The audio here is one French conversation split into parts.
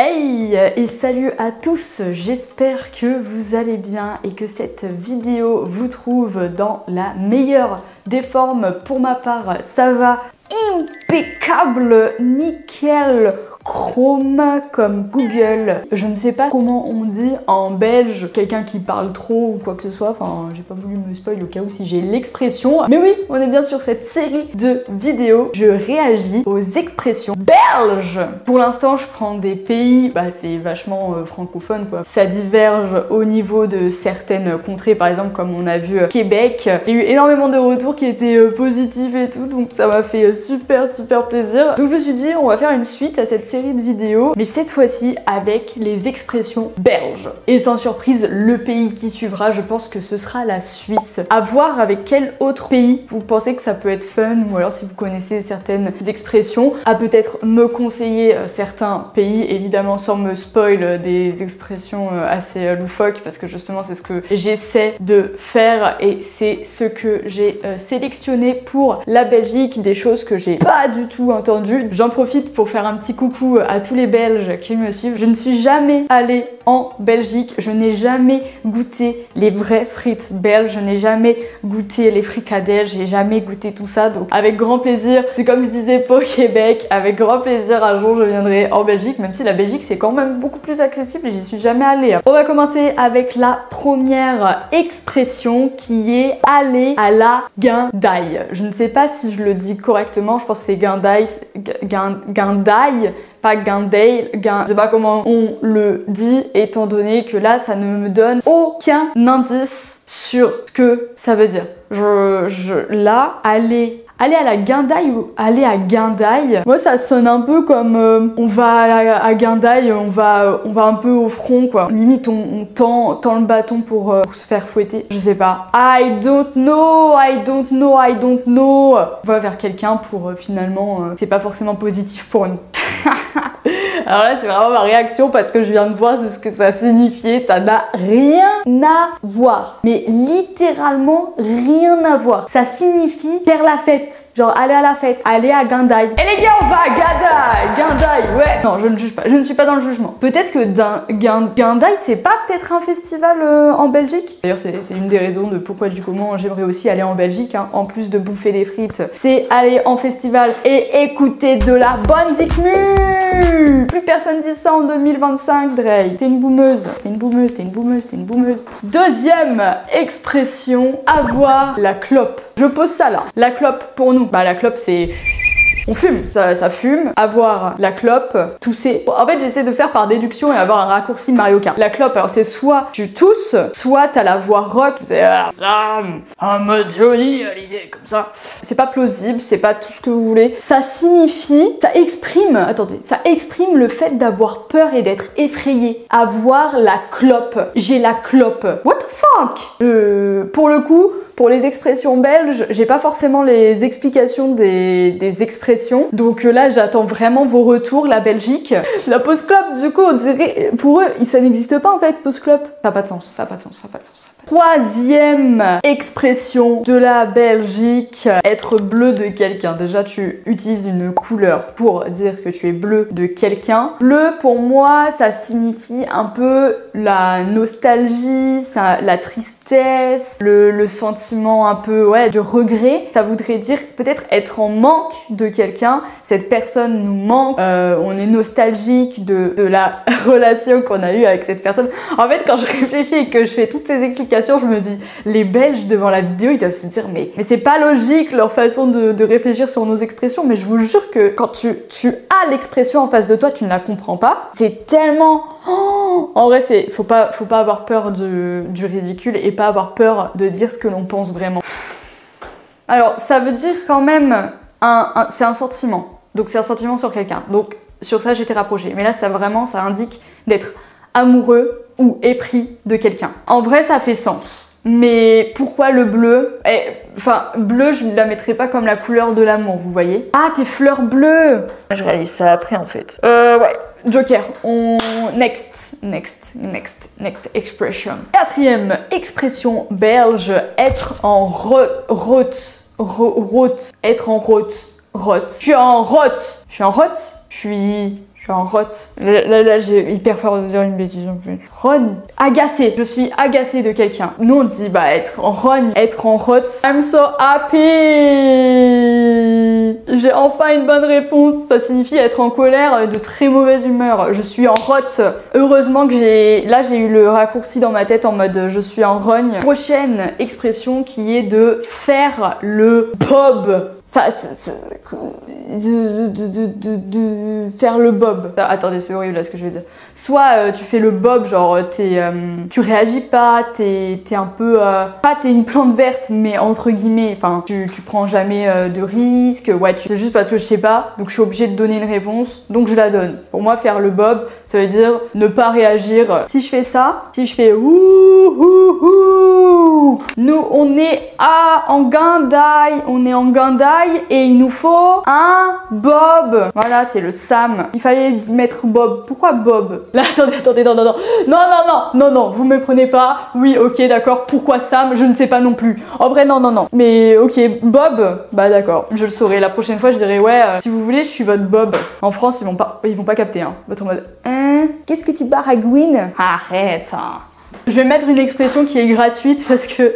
Hey et salut à tous, j'espère que vous allez bien et que cette vidéo vous trouve dans la meilleure des formes. Pour ma part, ça va impeccable, nickel, chrome comme Google. Je ne sais pas comment on dit en belge, quelqu'un qui parle trop ou quoi que ce soit, enfin j'ai pas voulu me spoil au cas où si j'ai l'expression. Mais oui, on est bien sur cette série de vidéos. Je réagis aux expressions belges. Pour l'instant, je prends des pays, c'est vachement francophone quoi. Ça diverge au niveau de certaines contrées, par exemple comme on a vu Québec. J'ai eu énormément de retours qui étaient positifs et tout, donc ça m'a fait super plaisir. Donc je me suis dit, on va faire une suite à cette série de vidéos, mais cette fois-ci avec les expressions belges. Et sans surprise, le pays qui suivra, je pense que ce sera la Suisse. À voir avec quel autre pays vous pensez que ça peut être fun, ou alors si vous connaissez certaines expressions, à peut-être me conseiller certains pays, évidemment sans me spoil des expressions assez loufoques, parce que justement c'est ce que j'essaie de faire et c'est ce que j'ai sélectionné pour la Belgique, des choses que j'ai pas du tout entendues. J'en profite pour faire un petit coucou à tous les Belges qui me suivent. Je ne suis jamais allée en Belgique, je n'ai jamais goûté les vraies frites belges, je n'ai jamais goûté les fricadelles, j'ai jamais goûté tout ça, donc avec grand plaisir, c'est comme je disais pour Québec, avec grand plaisir un jour je viendrai en Belgique, même si la Belgique c'est quand même beaucoup plus accessible et j'y suis jamais allée. On va commencer avec la première expression qui est aller à la guindaille. Je ne sais pas si je le dis correctement, je pense que c'est guindaille, guindaille, pas guindaille, je sais pas comment on le dit, étant donné que là ça ne me donne aucun indice sur ce que ça veut dire. Là, aller à la guindaille ou aller à guindaille, moi ça sonne un peu comme on va à guindaille, on va un peu au front quoi. Limite on tend le bâton pour se faire fouetter. Je sais pas. I don't know. On va vers quelqu'un pour finalement, c'est pas forcément positif pour nous. Alors là c'est vraiment ma réaction parce que je viens de voir de ce que ça signifiait, ça n'a rien à voir, mais littéralement rien à voir. Ça signifie faire la fête, genre aller à la fête, aller à guindaille. Et les gars on va à guindaille, ouais. Non je ne juge pas, je ne suis pas dans le jugement. Peut-être que guindaille c'est pas peut-être un festival en Belgique. D'ailleurs c'est une des raisons de pourquoi du comment j'aimerais aussi aller en Belgique, hein. En plus de bouffer des frites, c'est aller en festival et écouter de la bonne zikmu. Plus personne dit ça en 2025, Dre. T'es une boumeuse. Deuxième expression, avoir la clope. Je pose ça là. La clope pour nous. La clope c'est... on fume, ça fume, avoir la clope, tousser. En fait, j'essaie de faire par déduction et avoir un raccourci Mario Kart. La clope, alors c'est soit tu tousses, soit t'as la voix rock, c'est ça, en mode joli à l'idée, comme ça. C'est pas plausible, c'est pas tout ce que vous voulez. Ça signifie, ça exprime le fait d'avoir peur et d'être effrayé. Avoir la clope. J'ai la clope. What the fuck? Pour le coup, pour les expressions belges, j'ai pas forcément les explications des expressions. Donc là, j'attends vraiment vos retours, la Belgique. La pause clope, du coup, on dirait... Pour eux, ça n'existe pas en fait, pause clope. Ça n'a pas de sens, ça n'a pas de sens. Troisième expression de la Belgique, être bleu de quelqu'un. Déjà, tu utilises une couleur pour dire que tu es bleu de quelqu'un. Bleu, pour moi, ça signifie un peu la nostalgie, la tristesse, le sentiment un peu de regret. Ça voudrait dire peut-être être en manque de quelqu'un. Cette personne nous manque. On est nostalgique de la relation qu'on a eue avec cette personne. En fait, quand je réfléchis et que je fais toutes ces explications, je me dis, les Belges devant la vidéo, ils doivent se dire, mais c'est pas logique leur façon de réfléchir sur nos expressions. Mais je vous jure que quand tu as l'expression en face de toi, tu ne la comprends pas. C'est tellement... Oh, en vrai, faut pas avoir peur du ridicule et pas avoir peur de dire ce que l'on pense vraiment. Alors, ça veut dire quand même, c'est un sentiment. Donc c'est un sentiment sur quelqu'un. Donc sur ça, j'étais rapprochée. Mais là, ça indique d'être amoureux ou épris de quelqu'un. En vrai, ça fait sens. Mais pourquoi le bleu? Bleu, je ne la mettrais pas comme la couleur de l'amour, vous voyez? Ah, tes fleurs bleues! Je réalise ça après, en fait. Ouais. Joker. Next expression. Quatrième expression belge, être en route. Être en route. Je suis en route. Je suis suis en rot. Là j'ai hyper peur de dire une bêtise en plus. Rogne. Agacé. Je suis agacée de quelqu'un. Nous on dit bah être en rogne, être en rot. I'm so happy. J'ai enfin une bonne réponse. Ça signifie être en colère, de très mauvaise humeur. Je suis en rot. Heureusement que j'ai eu le raccourci dans ma tête en mode je suis en rogne. Prochaine expression qui est de faire le bob. Faire le bob. Attendez, c'est horrible là ce que je vais dire. Soit tu fais le bob, genre tu réagis pas, t'es un peu... pas t'es une plante verte, mais entre guillemets, enfin tu prends jamais de risque. Ouais, c'est juste parce que je sais pas, donc je suis obligée de donner une réponse, donc je la donne. Pour moi, faire le bob, ça veut dire ne pas réagir. Si je fais ça, si je fais ouh ouh ouh, nous on est en Gandaï, et il nous faut un Bob. Voilà, c'est le Sam. Il fallait mettre Bob. Pourquoi Bob? Là, attendez, non, vous me prenez pas. Oui, ok, d'accord. Pourquoi Sam? Je ne sais pas non plus. En vrai, non. Mais ok, Bob, bah d'accord, je le saurai. La prochaine fois, je dirais ouais, si vous voulez, je suis votre Bob. En France, ils vont pas capter, hein. Votre mode, qu'est-ce que tu baragouines? Arrête, hein. Je vais mettre une expression qui est gratuite parce que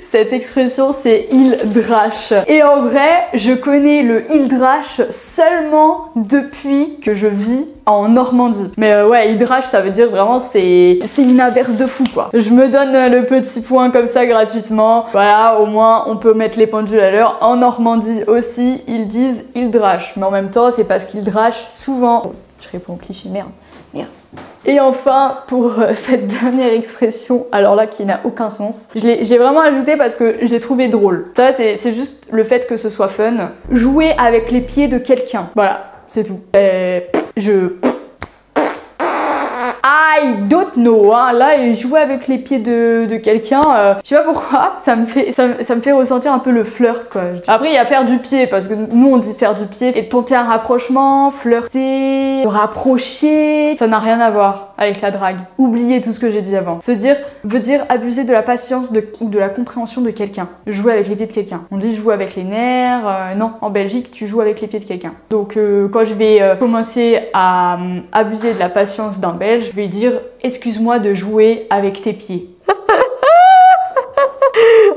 cette expression c'est il drache. Et en vrai, je connais le il drache seulement depuis que je vis en Normandie. Mais ouais, il drache ça veut dire vraiment c'est une inverse de fou quoi. Je me donne le petit point comme ça gratuitement. Voilà, au moins on peut mettre les pendules à l'heure. En Normandie aussi, ils disent il drache. Mais en même temps, c'est parce qu'il drache souvent. Oh, je réponds au cliché, merde. Et enfin, pour cette dernière expression, alors là qui n'a aucun sens, je l'ai vraiment ajouté parce que je l'ai trouvé drôle. Ça, c'est juste le fait que ce soit fun. Jouer avec les pieds de quelqu'un. Voilà, c'est tout. I don't know, hein. Là, jouer avec les pieds de quelqu'un, je sais pas pourquoi, ça me fait ressentir un peu le flirt, quoi. Après, il y a faire du pied, parce que nous, on dit faire du pied, et tenter un rapprochement, flirter, se rapprocher, ça n'a rien à voir avec la drague. Oubliez tout ce que j'ai dit avant. Se dire veut dire abuser de la patience ou de la compréhension de quelqu'un. Jouer avec les pieds de quelqu'un. On dit jouer avec les nerfs, non, en Belgique, tu joues avec les pieds de quelqu'un. Donc, quand je vais commencer à abuser de la patience d'un Belge, je vais dire excuse-moi de jouer avec tes pieds.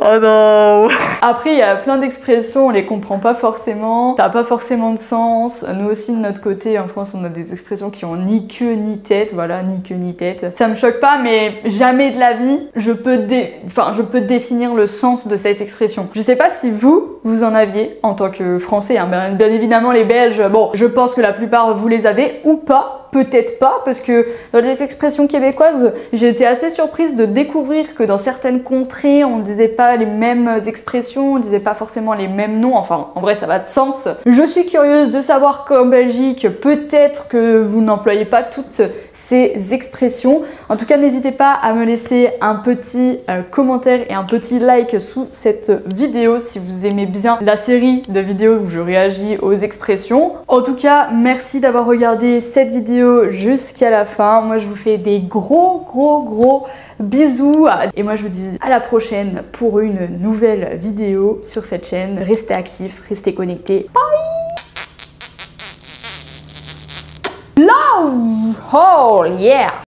Oh non. Après, il y a plein d'expressions, on les comprend pas forcément, ça n'a pas forcément de sens. Nous aussi, de notre côté, en France, on a des expressions qui ont ni queue ni tête, voilà, ni queue ni tête. Ça me choque pas, mais jamais de la vie, je peux définir le sens de cette expression. Je sais pas si vous en aviez en tant que Français, hein. Bien évidemment, les Belges, bon, je pense que la plupart vous les avez ou pas. Peut-être pas, parce que dans les expressions québécoises, j'ai été assez surprise de découvrir que dans certaines contrées, on disait pas les mêmes expressions, on disait pas forcément les mêmes noms, enfin, en vrai, ça va de sens. Je suis curieuse de savoir qu'en Belgique, peut-être que vous n'employez pas toutes ces expressions. En tout cas, n'hésitez pas à me laisser un petit commentaire et un petit like sous cette vidéo si vous aimez bien la série de vidéos où je réagis aux expressions. En tout cas, merci d'avoir regardé cette vidéo jusqu'à la fin. Moi je vous fais des gros bisous et moi je vous dis à la prochaine pour une nouvelle vidéo sur cette chaîne. Restez actifs, restez connectés. Bye. Love! Oh yeah!